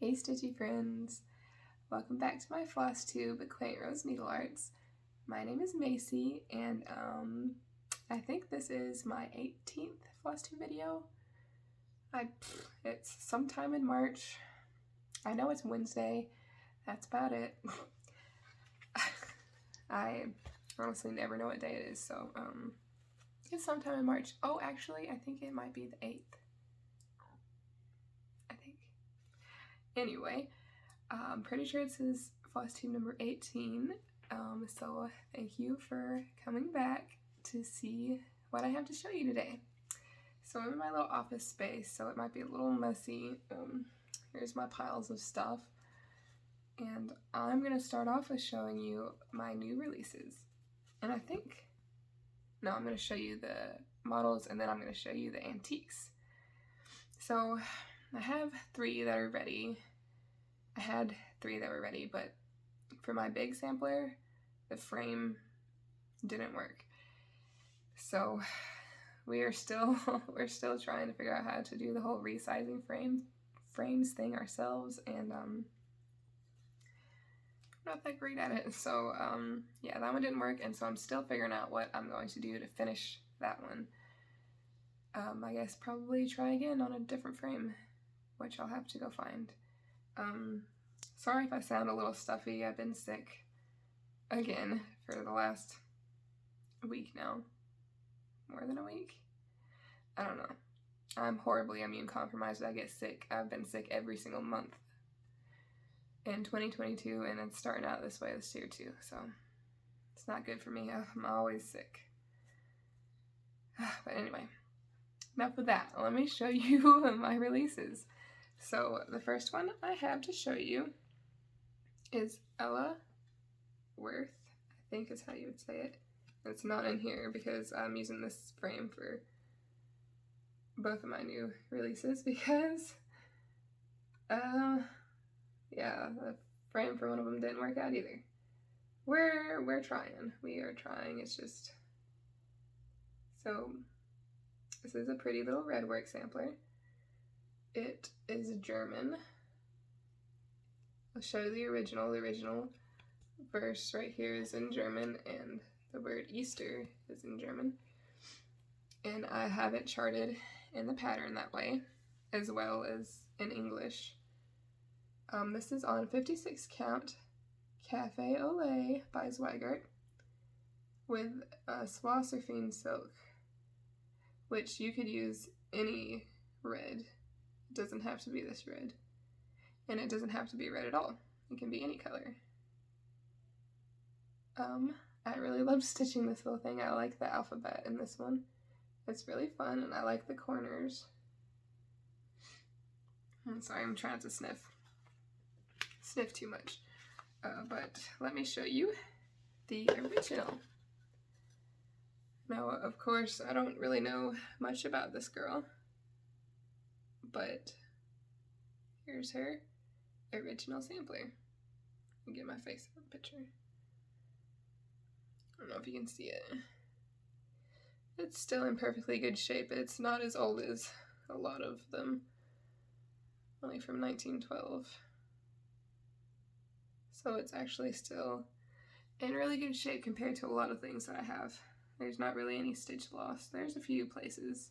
Hey Stitchy friends! Welcome back to my Flosstube Quaint Rose Needle Arts. My name is Macy and I think this is my 18th Flosstube video. It's sometime in March. I know it's Wednesday. That's about it. I honestly never know what day it is, so it's sometime in March. Oh, actually, I think it might be the 8th. Anyway, I'm pretty sure this is Flosstube number 18, so thank you for coming back to see what I have to show you today. So I'm in my little office space, so it might be a little messy. Here's my piles of stuff, and I'm going to start off with showing you my new releases. And I'm going to show you the models, and then I'm going to show you the antiques. So I have 3 that are ready. I had 3 that were ready, but for my big sampler, the frame didn't work. So we're still trying to figure out how to do the whole resizing frames thing ourselves, and I'm not that great at it. So yeah, that one didn't work, and so I'm still figuring out what I'm going to do to finish that one. I guess probably try again on a different frame, which I'll have to go find. Sorry if I sound a little stuffy. I've been sick again for the last week now. More than a week? I don't know. I'm horribly immune compromised. I get sick. I've been sick every single month in 2022, and it's starting out this way this year too, so it's not good for me. I'm always sick. But anyway, enough with that. Let me show you my releases. So the first one I have to show you is Ella Worth, I think is how you would say it. It's not in here because I'm using this frame for both of my new releases because, yeah, the frame for one of them didn't work out either. We're trying. We are trying. It's just, so this is a pretty little red work sampler. It is German. I'll show you the original. The original verse right here is in German, and the word Easter is in German. And I have it charted in the pattern that way, as well as in English. This is on 56 count Cafe au Lait by Zweigart with Swasserfine silk, which you could use any red. It doesn't have to be this red, and it doesn't have to be red at all. It can be any color. I really love stitching this little thing. I like the alphabet in this one. It's really fun, and I like the corners. I'm sorry, I'm trying to sniff too much. But let me show you the original. Now, of course, I don't really know much about this girl, but here's her original sampler. Let me get my face in the picture. I don't know if you can see it. It's still in perfectly good shape. It's not as old as a lot of them. Only from 1912. So it's actually still in really good shape compared to a lot of things that I have. There's not really any stitch loss. There's a few places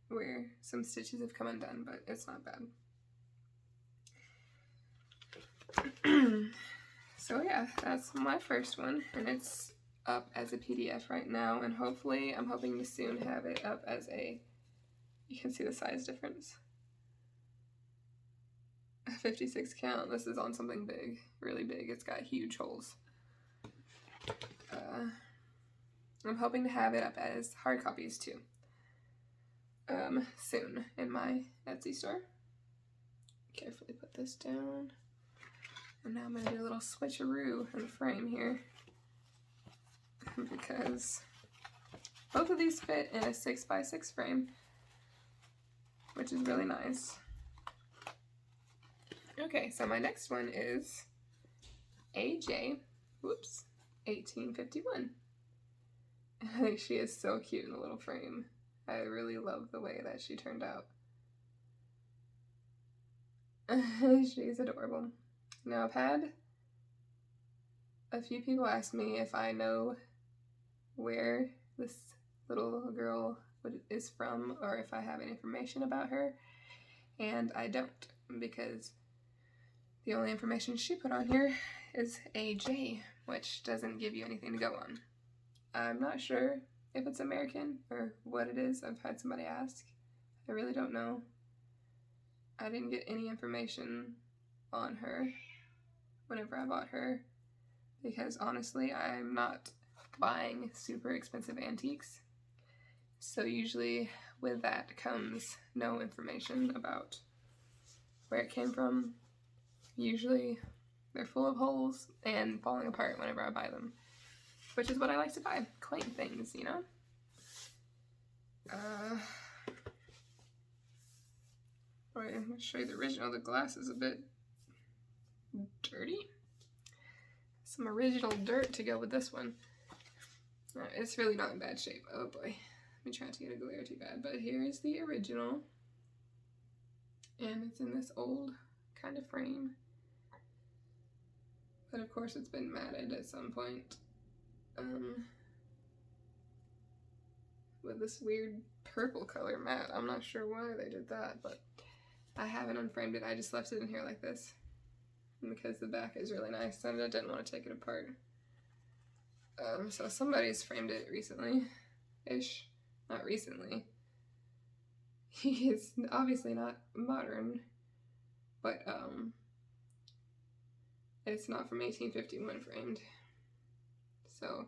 where some stitches have come undone, but it's not bad. So yeah, that's my first one, and it's up as a PDF right now, and hopefully I'm hoping to soon have it up as a, you can see the size difference. 56 count. This is on something big, really big. It's got huge holes. I'm hoping to have it up as hard copies too. Soon in my Etsy store. Carefully put this down. And now I'm going to do a little switcheroo in the frame here, because both of these fit in a 6x6 frame, which is really nice. Okay, so my next one is AJ, 1851. I think she is so cute in the little frame. I really love the way that she turned out. She's adorable. Now, I've had a few people ask me if I know where this little girl is from or if I have any information about her, and I don't, because the only information she put on here is AJ, which doesn't give you anything to go on. I'm not sure if it's American or what it is. I've had somebody ask. I really don't know. I didn't get any information on her whenever I bought her, because honestly, I'm not buying super expensive antiques. So usually with that comes no information about where it came from. Usually they're full of holes and falling apart whenever I buy them, which is what I like to buy, quaint things, you know? Wait, I'm going to show you the original. The glass is a bit dirty. Some original dirt to go with this one. It's really not in bad shape. Oh boy. Let me try not to get a glare too bad. But here's the original. And it's in this old kind of frame. But of course it's been matted at some point. With this weird purple color matte. I'm not sure why they did that, but I haven't unframed it. I just left it in here like this because the back is really nice and I didn't want to take it apart. So somebody's framed it recently-ish. Not recently. He is obviously not modern, but it's not from 1851 framed. So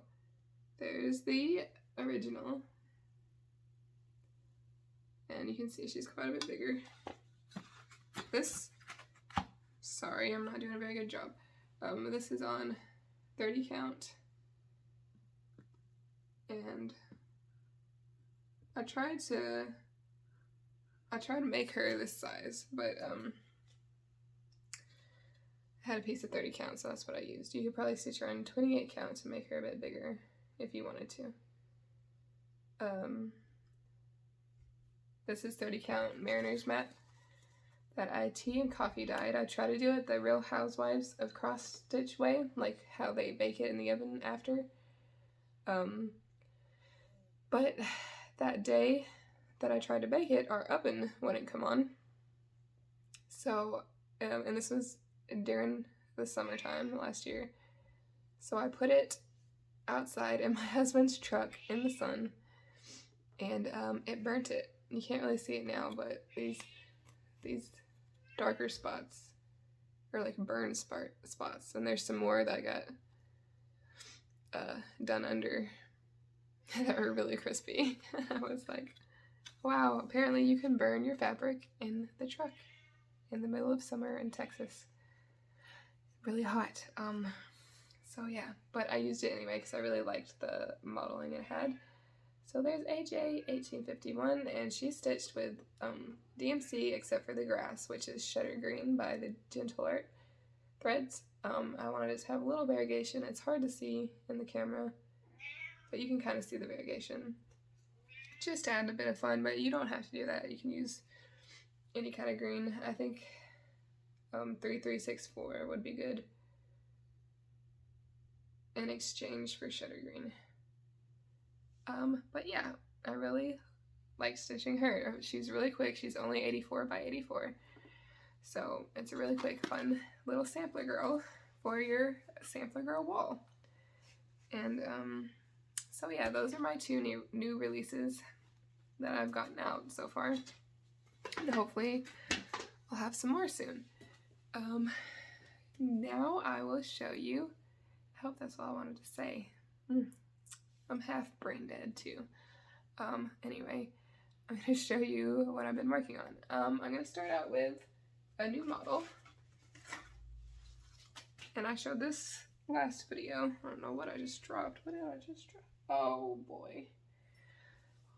there's the original. And you can see she's quite a bit bigger. This, sorry, I'm not doing a very good job. This is on 30 count. And I tried to make her this size, but I had a piece of 30 count, so that's what I used. You could probably stitch her on 28 count to make her a bit bigger if you wanted to. This is 30 count Mariner's mat that I tea and coffee dyed. I try to do it the Real Housewives of Cross Stitch way, like how they bake it in the oven after. But that day that I tried to bake it, our oven wouldn't come on. So, and this was during the summertime last year. So I put it outside in my husband's truck in the sun, and it burnt it. You can't really see it now, but these darker spots are like burn spots, and there's some more that got done under that were really crispy. I was like, wow, apparently you can burn your fabric in the truck in the middle of summer in Texas. Really hot. So yeah, but I used it anyway because I really liked the modeling it had. So there's AJ 1851, and she's stitched with DMC except for the grass, which is Shutter Green by the Gentle Art threads. I wanted it to have a little variegation. It's hard to see in the camera, but you can kind of see the variegation. Just to add a bit of fun, but you don't have to do that. You can use any kind of green. I think 3364 would be good in exchange for Shutter Green. But yeah, I really like stitching her. She's really quick. She's only 84 by 84. So it's a really quick, fun little sampler girl for your sampler girl wall. And so yeah, those are my two new releases that I've gotten out so far. And hopefully I'll have some more soon. Now I will show you, I hope that's all I wanted to say. I'm half brain dead too. Anyway, I'm going to show you what I've been working on. I'm going to start out with a new model. And I showed this last video. I don't know what I just dropped. What did I just drop? Oh boy.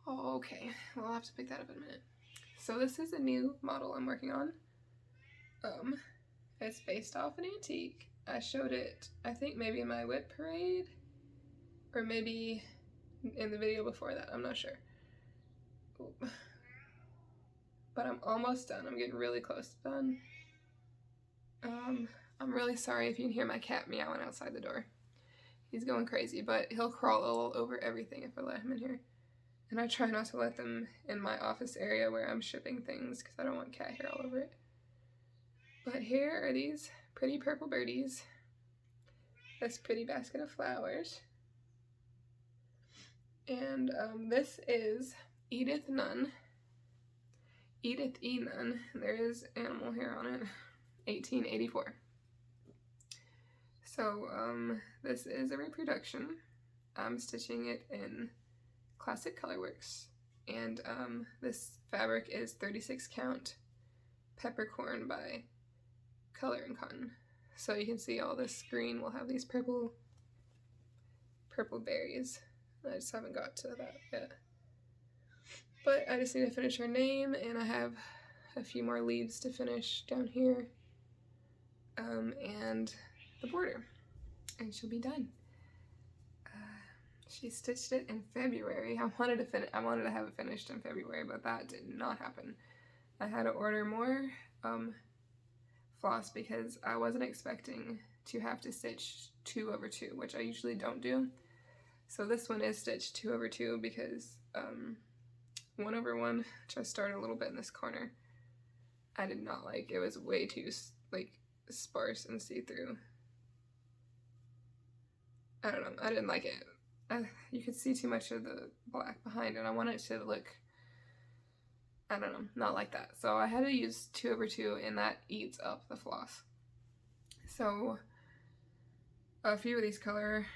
Oh, okay. Well, I'll have to pick that up in a minute. So this is a new model I'm working on. It's based off an antique. I showed it, I think maybe in my whip parade, or maybe in the video before that, I'm not sure. Ooh. But I'm almost done. I'm getting really close to done. I'm really sorry if you can hear my cat meowing outside the door. He's going crazy, but he'll crawl all over everything if I let him in here. And I try not to let them in my office area where I'm shipping things because I don't want cat hair all over it. But here are these pretty purple birdies. This pretty basket of flowers. And this is Edith Nunn. Edith E. Nunn. There is animal hair on it. 1884. So this is a reproduction. I'm stitching it in Classic Colorworks, and this fabric is 36 count peppercorn by Color and Cotton. So you can see all this green will have these purple berries. I just haven't got to that yet. But I just need to finish her name, and I have a few more leaves to finish down here. And the border, and she'll be done. She stitched it in February. I wanted to have it finished in February, but that did not happen. I had to order more floss because I wasn't expecting to have to stitch 2/2, which I usually don't do. So this one is stitched 2/2 because 1/1, which I started a little bit in this corner, I did not like. It was way too sparse and see-through. I don't know, I didn't like it. You could see too much of the black behind, and I want it to look, I don't know, not like that. So I had to use 2/2, and that eats up the floss. So a few of these colors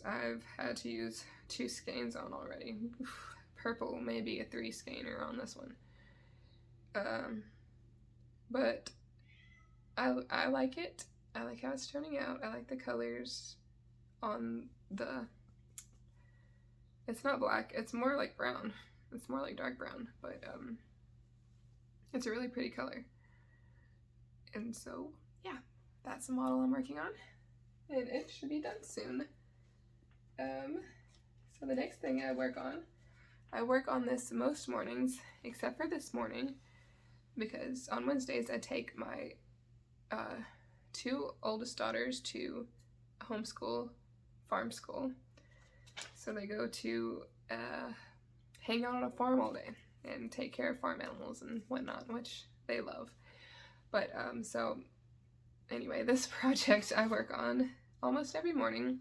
I've had to use 2 skeins on already. Purple may be a 3 skeiner on this one. But I like it. I like how it's turning out. I like the colors on the, it's not black, it's more like brown. It's more like dark brown, but it's a really pretty color. And so, yeah, that's the model I'm working on, and it should be done soon. So the next thing I work on this most mornings, except for this morning, because on Wednesdays I take my 2 oldest daughters to homeschool, farm school. So they go to hang out on a farm all day and take care of farm animals and whatnot, which they love. But so anyway, this project I work on almost every morning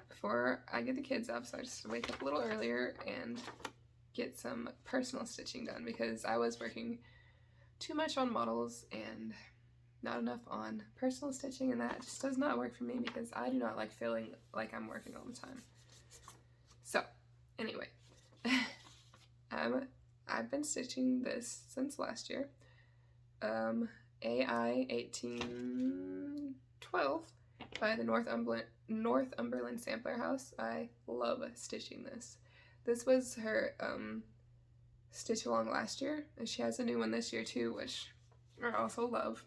before I get the kids up, so I just wake up a little earlier and get some personal stitching done because I was working too much on models and not enough on personal stitching, and that just does not work for me because I do not like feeling like I'm working all the time. So anyway, I've been stitching this since last year. AI 1812 by the Northumberland Sampler House. I love stitching this. This was her stitch along last year, and she has a new one this year too, which I also love.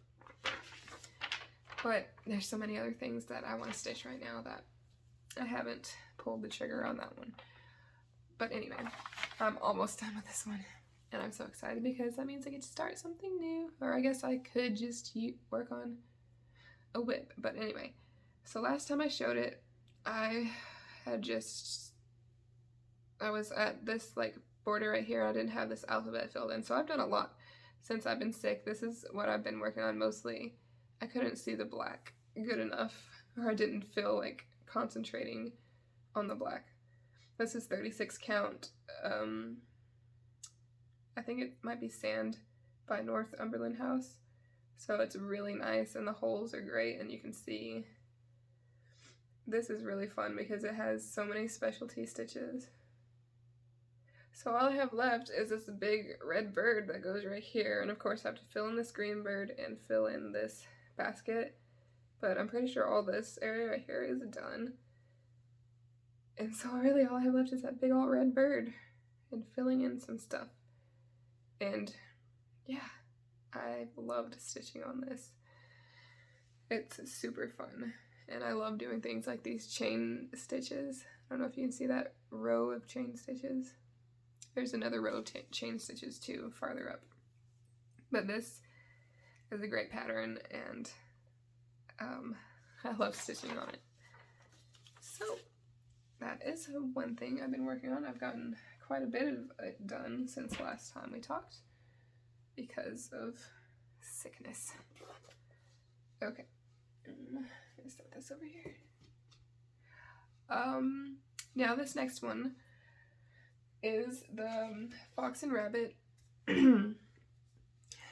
But there's so many other things that I want to stitch right now that I haven't pulled the trigger on that one. But anyway, I'm almost done with this one, and I'm so excited because that means I get to start something new. Or I guess I could just work on a whip. But anyway, so last time I showed it, I was at this border right here. I didn't have this alphabet filled in, so I've done a lot since I've been sick. This is what I've been working on mostly. I couldn't see the black good enough, or I didn't feel like concentrating on the black. This is 36 count. I think it might be Sand by Northumberland House. So it's really nice, and the holes are great, and you can see. This is really fun because it has so many specialty stitches. So all I have left is this big red bird that goes right here, and of course I have to fill in this green bird and fill in this basket, but I'm pretty sure all this area right here is done. And so really all I have left is that big old red bird and filling in some stuff. And yeah, I've loved stitching on this. It's super fun, and I love doing things like these chain stitches. I don't know if you can see that row of chain stitches. There's another row of chain stitches too, farther up. But this is a great pattern, and I love stitching on it. So that is one thing I've been working on. I've gotten quite a bit of it done since last time we talked because of sickness. Okay, I'm gonna set this over here. Now this next one is the Fox and Rabbit,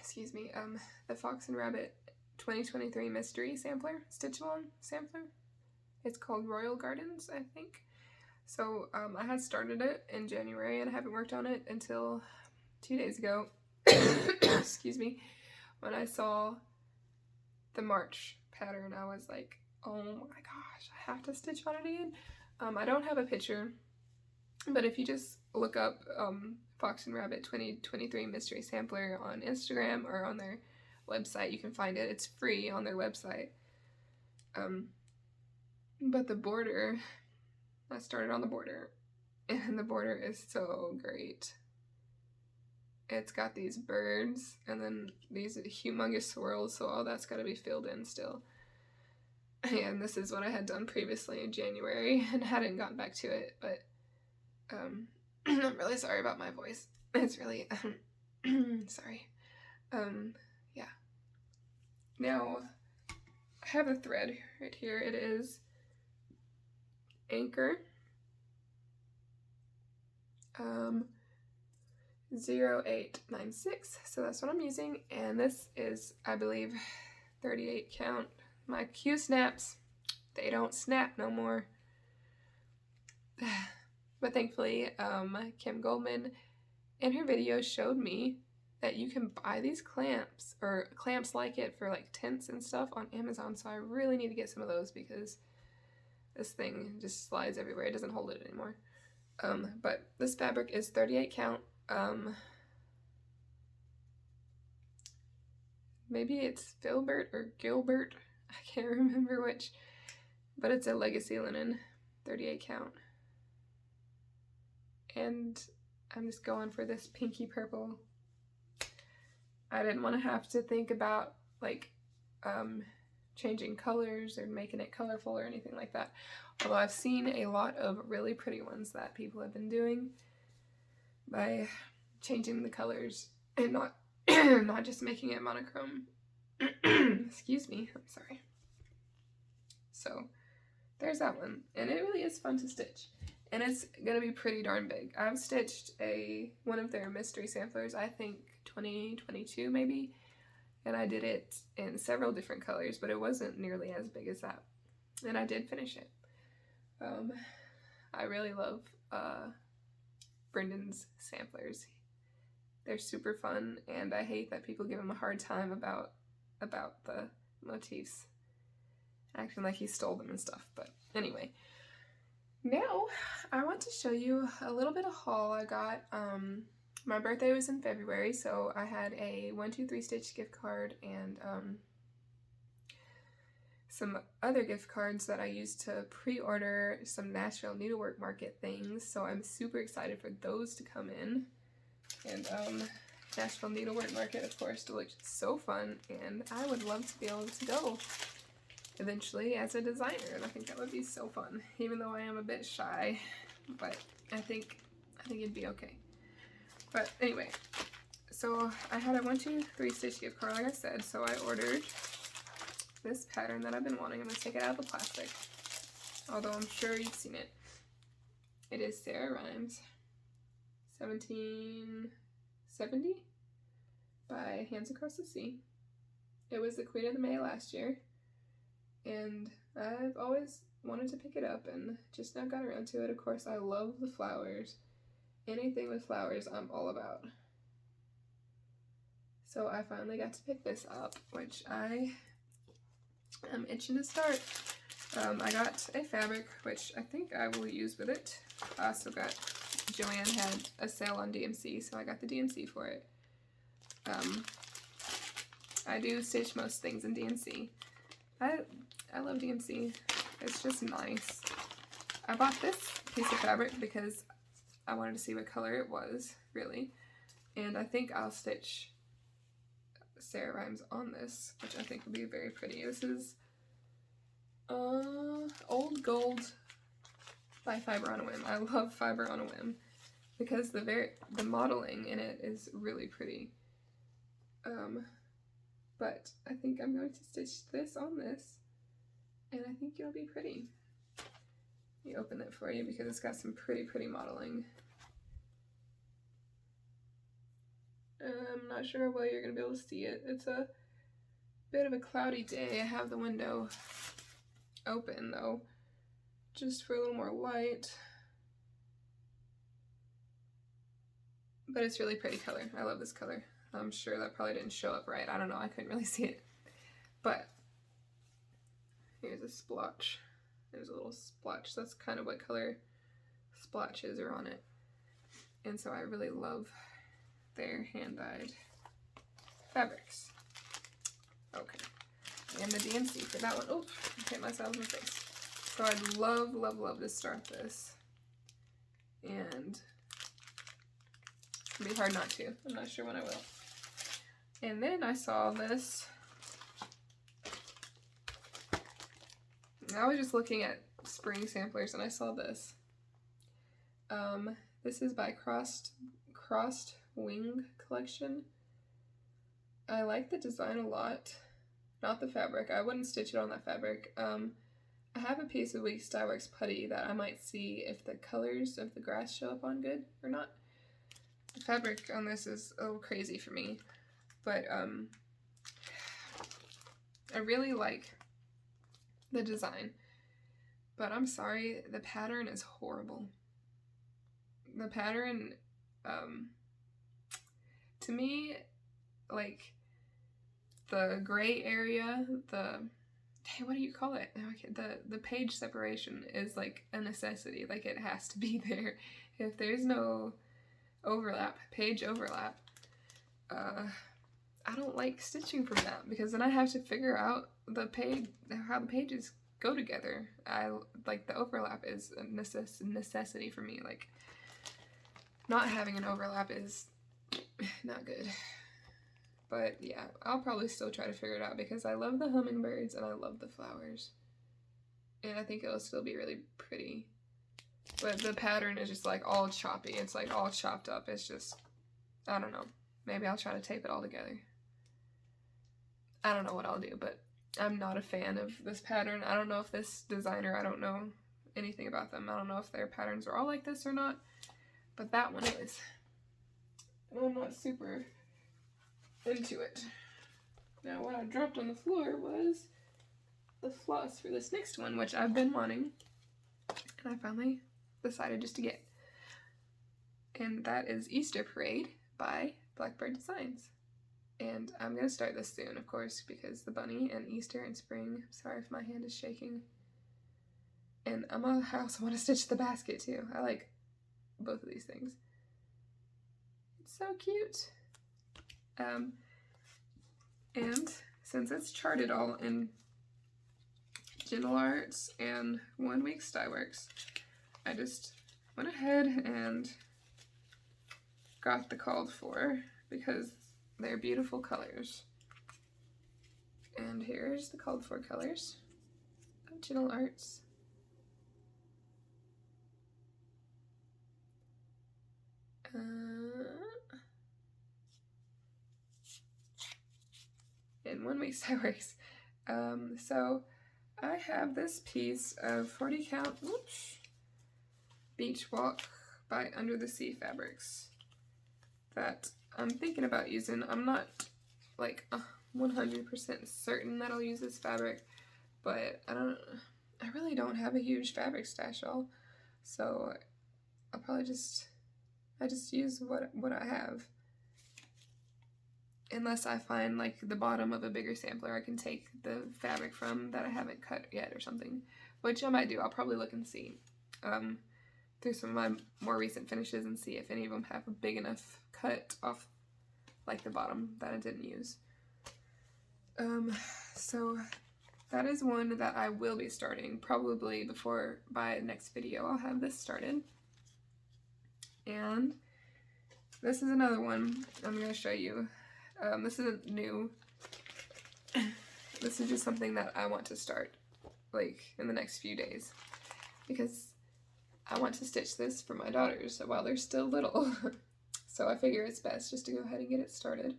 excuse me, the Fox and Rabbit 2023 Mystery Sampler, Stitch-Along Sampler. It's called Royal Gardens, I think. So, I had started it in January and I haven't worked on it until 2 days ago, excuse me, when I saw the March pattern. I was like, oh my gosh, I have to stitch on it again. I don't have a picture, but if you just look up Fox and Rabbit 2023 Mystery Sampler on Instagram or on their website, you can find it. It's free on their website. But the border, I started on the border, and the border is so great. It's got these birds, and then these humongous swirls, so all that's got to be filled in still. And this is what I had done previously in January, and hadn't gotten back to it, but I'm really sorry about my voice. It's really, sorry. Yeah. Now, I have a thread right here. It is Anchor 0896, so that's what I'm using, and this is, I believe, 38 count. My Q snaps, they don't snap no more. But thankfully, Kim Goldman in her video showed me that you can buy these clamps, or clamps like it, for like tents and stuff on Amazon, so I really need to get some of those because this thing just slides everywhere. It doesn't hold it anymore. But this fabric is 38 count. Maybe it's Filbert or Gilbert. I can't remember which. But it's a legacy linen, 38 count. And I'm just going for this pinky purple. I didn't want to have to think about like changing colors or making it colorful or anything like that. Although I've seen a lot of really pretty ones that people have been doing by changing the colors and not not just making it monochrome. Excuse me, I'm sorry. So there's that one, and it really is fun to stitch, and it's gonna be pretty darn big. I've stitched one of their mystery samplers, I think 2022 maybe, and I did it in several different colors, but it wasn't nearly as big as that, and I did finish it. I really love Brendan's samplers. They're super fun, and I hate that people give him a hard time about the motifs, acting like he stole them and stuff. But anyway, now I want to show you a little bit of haul I got. My birthday was in February, so I had a 1-2-3 Stitch gift card and some other gift cards that I used to pre-order some Nashville Needlework Market things, so I'm super excited for those to come in. And Nashville Needlework Market, of course, looks so fun, and I would love to be able to go eventually as a designer, and I think that would be so fun, even though I am a bit shy, but I think it'd be okay. But anyway, so I had a 1-2-3 Stitch gift card, like I said, so I ordered this pattern that I've been wanting. I'm going to take it out of the plastic, although I'm sure you've seen it. It is Sarah Rhimes 1770 by Hands Across the Sea. It was the Queen of the May last year, and I've always wanted to pick it up and just now got around to it. Of course, I love the flowers. Anything with flowers I'm all about. So I finally got to pick this up, which I am itching to start. I got a fabric, which I think I will use with it. I also got, Joanne had a sale on DMC, so I got the DMC for it. I do stitch most things in DMC. I love DMC. It's just nice. I bought this piece of fabric because I wanted to see what color it was, really. And I think I'll stitch Sarah Rhimes on this, which I think will be very pretty. This is Old Gold by Fiber on a Whim. I love Fiber on a Whim because the modeling in it is really pretty. But I think I'm going to stitch this on this, and I think it'll be pretty. Let me open it for you because it's got some pretty modeling. I'm not sure how well you're going to be able to see it. It's a bit of a cloudy day. I have the window open though, just for a little more light. But it's really pretty color. I love this color. I'm sure that probably didn't show up right. I don't know. I couldn't really see it. But here's a splotch. There's a little splotch. That's kind of what color splotches are on it. And so I really love their hand-dyed fabrics. Okay. And the DNC for that one. Oh, I hit myself in the face. So I'd love to start this. And it'd be hard not to. I'm not sure when I will. And then I saw this. I was just looking at spring samplers and I saw this. This is by Crossed Wing Collection. I like the design a lot. Not the fabric. I wouldn't stitch it on that fabric. I have a piece of Weeks Dye Works putty that I might see if the colors of the grass show up on good or not. The fabric on this is a little crazy for me, but I really like the design, but I'm sorry, the pattern is horrible. The pattern, to me, like, the gray area, hey, what do you call it? The page separation is like a necessity. Like, it has to be there. If there's no page overlap, I don't like stitching from that because then I have to figure out how the pages go together. Like, the overlap is a necessity for me. Like, not having an overlap is not good. But yeah, I'll probably still try to figure it out because I love the hummingbirds and I love the flowers. And I think it'll still be really pretty. But the pattern is just like all choppy. It's like all chopped up. It's just, I don't know. Maybe I'll try to tape it all together. I don't know what I'll do, but I'm not a fan of this pattern. I don't know if this designer, I don't know anything about them. I don't know if their patterns are all like this or not, but that one is. And I'm not super into it. Now, what I dropped on the floor was the floss for this next one, which I've been wanting, and I finally decided just to get. And that is Easter Parade by Blackbird Designs. And I'm going to start this soon, of course, because the bunny and Easter and spring. Sorry if my hand is shaking. And I also want to stitch the basket too. I like both of these things. It's so cute. And since it's charted all in Gentle Arts and 1 Week's Dye Works, I just went ahead and got the called for because they're beautiful colors. And here's the called for colors of Gentle Arts. In 1 Week's Dye Works. So I have this piece of 40 count Beach Walk by Under the Sea Fabrics that I'm thinking about using. I'm not like 100% certain that I'll use this fabric, but I really don't have a huge fabric stash all, so I'll probably just use what I have. Unless I find like the bottom of a bigger sampler I can take the fabric from that I haven't cut yet or something, which I might do. I'll probably look and see through some of my more recent finishes and see if any of them have a big enough cut off like the bottom that I didn't use. So that is one that I will be starting probably by next video. I'll have this started. And this is another one I'm going to show you. This isn't new. This is just something that I want to start. like in the next few days, because I want to stitch this for my daughters while they're still little. So I figure it's best just to go ahead and get it started.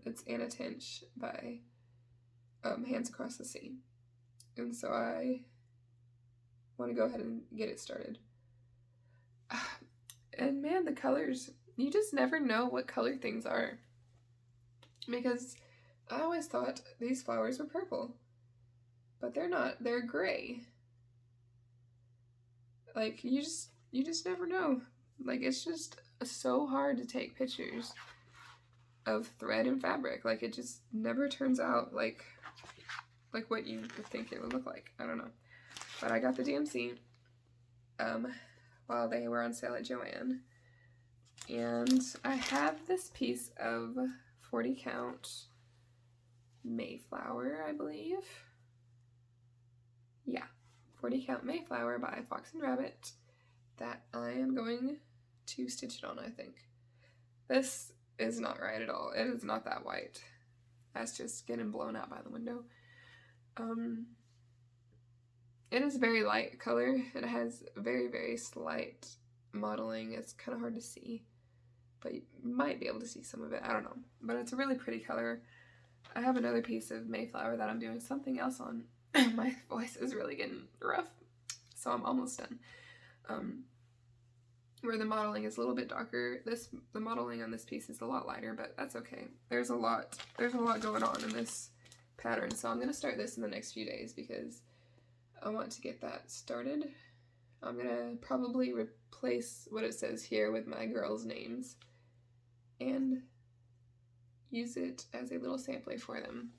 It's Anna Tinch by Hands Across the Sea. And so I want to go ahead and get it started. And man, the colors, you just never know what color things are. Because I always thought these flowers were purple. But they're not, they're gray. Like, you just never know. Like, it's just so hard to take pictures of thread and fabric. Like, it just never turns out like what you would think it would look like. I don't know. But I got the DMC while they were on sale at Joann. And I have this piece of 40 count Mayflower, I believe. Yeah, 40 count Mayflower by Fox and Rabbit that I am going to stitch it on, I think. This is not right at all. It is not that white. That's just getting blown out by the window. It is a very light color. It has very, very slight modeling. It's kind of hard to see, but you might be able to see some of it. I don't know, but it's a really pretty color. I have another piece of Mayflower that I'm doing something else on. My voice is really getting rough, so I'm almost done. Where the modeling is a little bit darker. The modeling on this piece is a lot lighter, but that's okay. There's a lot going on in this pattern, so I'm going to start this in the next few days because I want to get that started. I'm going to probably replace what it says here with my girls' names and use it as a little sampler for them.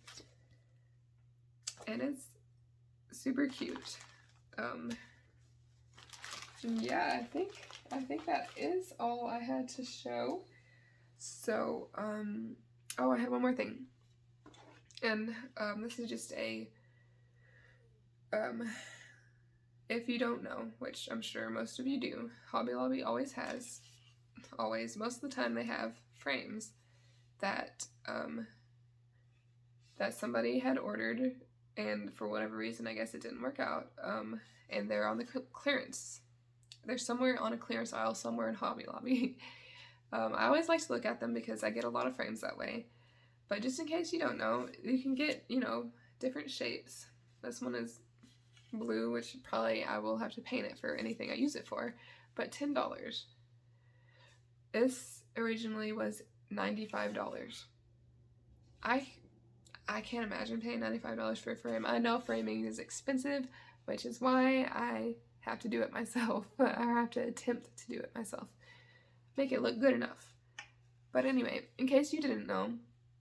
And it's super cute. Yeah, I think that is all I had to show. So, oh, I had one more thing. And this is just a, if you don't know, which I'm sure most of you do, Hobby Lobby always has, most of the time they have frames that, that somebody had ordered, and for whatever reason, I guess it didn't work out, and they're on the clearance. They're somewhere on a clearance aisle, somewhere in Hobby Lobby. I always like to look at them because I get a lot of frames that way. But just in case you don't know, you can get, you know, different shapes. This one is blue, which probably I will have to paint it for anything I use it for, but $10. This originally was $95. I can't imagine paying $95 for a frame. I know framing is expensive, which is why I have to do it myself. I have to attempt to do it myself. Make it look good enough. But anyway, in case you didn't know,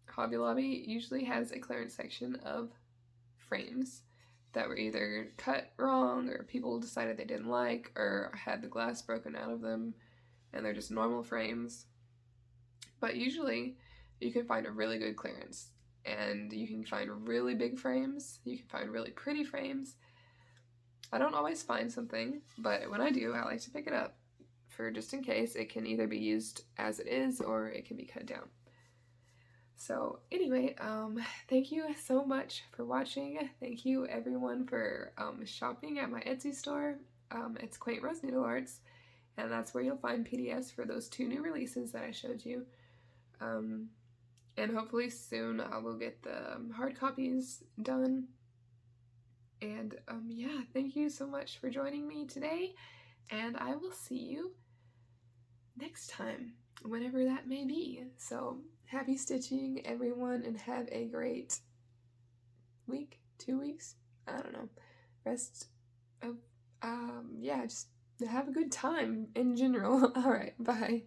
Hobby Lobby usually has a clearance section of frames that were either cut wrong or people decided they didn't like or had the glass broken out of them and they're just normal frames. But usually you can find a really good clearance and you can find really big frames, you can find really pretty frames. I don't always find something, but when I do, I like to pick it up for just in case. It can either be used as it is or it can be cut down. So anyway, thank you so much for watching. Thank you everyone for shopping at my Etsy store. It's Quaint Rose Needle Arts, and that's where you'll find PDFs for those 2 new releases that I showed you. And hopefully soon I will get the hard copies done. And yeah, thank you so much for joining me today, and I will see you next time, whenever that may be. So happy stitching, everyone, and have a great week, 2 weeks, I don't know, rest of, yeah, just have a good time in general. All right, bye.